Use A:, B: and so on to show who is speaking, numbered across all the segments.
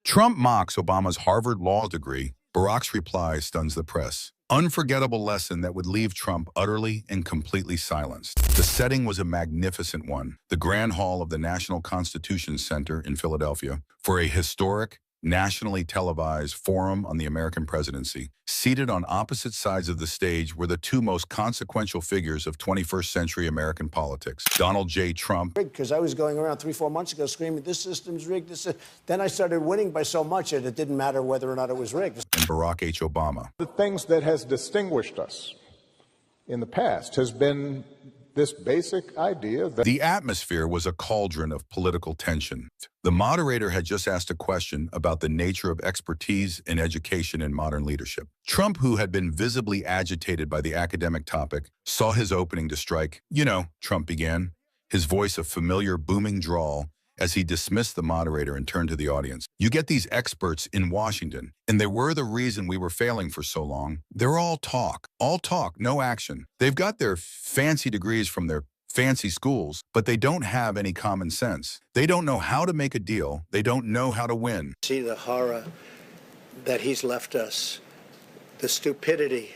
A: Trump mocks Obama's Harvard law degree. Barack's reply stuns the press. Unforgettable lesson that would leave Trump utterly and completely silenced. The setting was a magnificent one, the Grand Hall of the National Constitution Center in Philadelphia, for a historic, nationally televised forum on the American presidency. Seated on opposite sides of the stage were the two most consequential figures of 21st century American politics. Donald J. Trump.
B: Because I was going around 3-4 months ago screaming, this system's rigged. Then I started winning by so much that it didn't matter whether or not it was rigged.
A: And Barack H. Obama.
C: The things that has distinguished us in the past has been this basic idea that
A: the atmosphere was a cauldron of political tension. The moderator had just asked a question about the nature of expertise in education and modern leadership. Trump, who had been visibly agitated by the academic topic, saw his opening to strike. Trump began, his voice a familiar booming drawl as he dismissed the moderator and turned to the audience. You get these experts in Washington, and they were the reason we were failing for so long. They're all talk, no action. They've got their fancy degrees from their fancy schools, but they don't have any common sense. They don't know how to make a deal. They don't know how to win.
B: See the horror that he's left us, the stupidity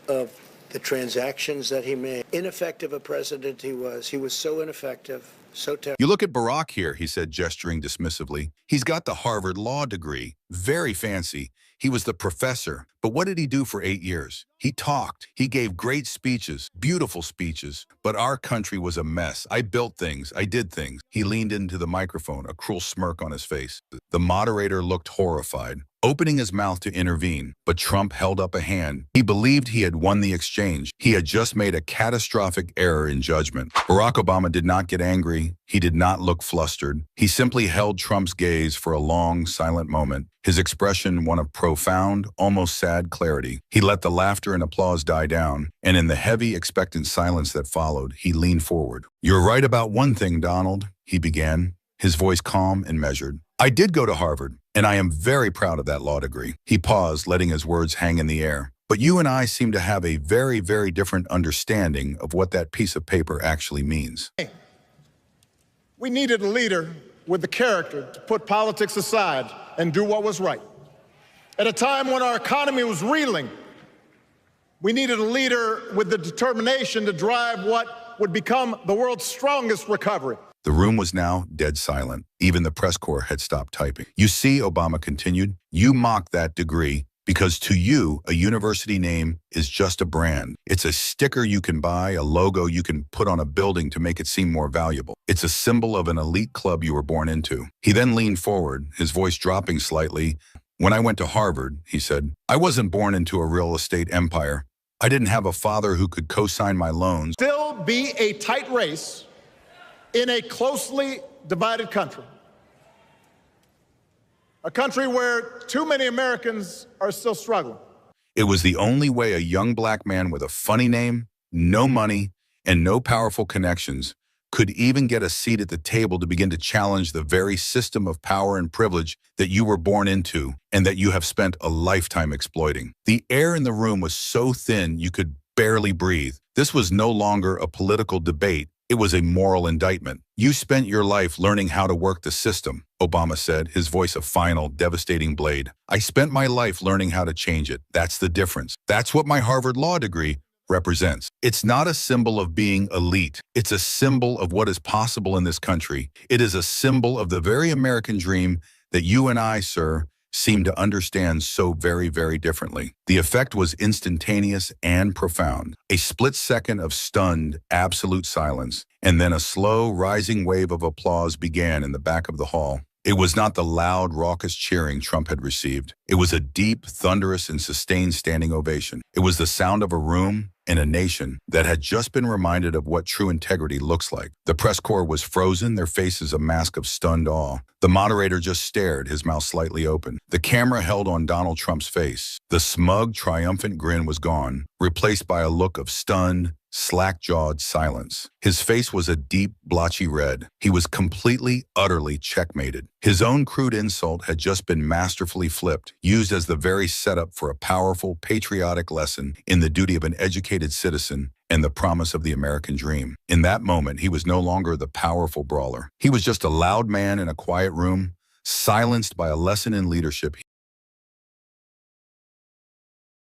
B: of the transactions that he made. Ineffective a president he was. He was so ineffective. So terrible.
A: You look at Barack here, he said, gesturing dismissively. He's got the Harvard law degree. Very fancy. He was the professor. But what did he do for 8 years? He talked. He gave great speeches, beautiful speeches. But our country was a mess. I built things. I did things. He leaned into the microphone, a cruel smirk on his face. The moderator looked horrified, opening his mouth to intervene. But Trump held up a hand. He believed he had won the exchange. He had just made a catastrophic error in judgment. Barack Obama did not get angry. He did not look flustered. He simply held Trump's gaze for a long, silent moment, his expression one of profound, almost sad clarity. He let the laughter and applause die down, and in the heavy, expectant silence that followed, he leaned forward. "You're right about one thing, Donald," he began, his voice calm and measured. "I did go to Harvard, and I am very proud of that law degree." He paused, letting his words hang in the air. "But you and I seem to have a very, very different understanding of what that piece of paper actually means."
C: we needed a leader with the character to put politics aside and do what was right. At a time when our economy was reeling, we needed a leader with the determination to drive what would become the world's strongest recovery.
A: The room was now dead silent. Even the press corps had stopped typing. "You see," Obama continued, "you mock that degree because to you, a university name is just a brand. It's a sticker you can buy, a logo you can put on a building to make it seem more valuable. It's a symbol of an elite club you were born into." He then leaned forward, his voice dropping slightly. "When I went to Harvard," he said, "I wasn't born into a real estate empire. I didn't have a father who could co-sign my loans."
C: Still be a tight race in a closely divided country. A country where too many Americans are still struggling.
A: It was the only way a young black man with a funny name, no money, and no powerful connections could even get a seat at the table to begin to challenge the very system of power and privilege that you were born into and that you have spent a lifetime exploiting. The air in the room was so thin you could barely breathe. This was no longer a political debate. It was a moral indictment. "You spent your life learning how to work the system," Obama said, his voice a final, devastating blade. "I spent my life learning how to change it. That's the difference. That's what my Harvard law degree represents. It's not a symbol of being elite. It's a symbol of what is possible in this country. It is a symbol of the very American dream that you and I, sir, seem to understand so very, very differently." The effect was instantaneous and profound. A split second of stunned, absolute silence, and then a slow, rising wave of applause began in the back of the hall. It was not the loud, raucous cheering Trump had received. It was a deep, thunderous, and sustained standing ovation. It was the sound of a room and a nation that had just been reminded of what true integrity looks like. The press corps was frozen, their faces a mask of stunned awe. The moderator just stared, his mouth slightly open. The camera held on Donald Trump's face. The smug, triumphant grin was gone, replaced by a look of stunned, slack-jawed silence. His face was a deep, blotchy red. He was completely, utterly checkmated. His own crude insult had just been masterfully flipped, used as the very setup for a powerful, patriotic lesson in the duty of an educated citizen and the promise of the American dream. In that moment, he was no longer the powerful brawler. He was just a loud man in a quiet room, silenced by a lesson in leadership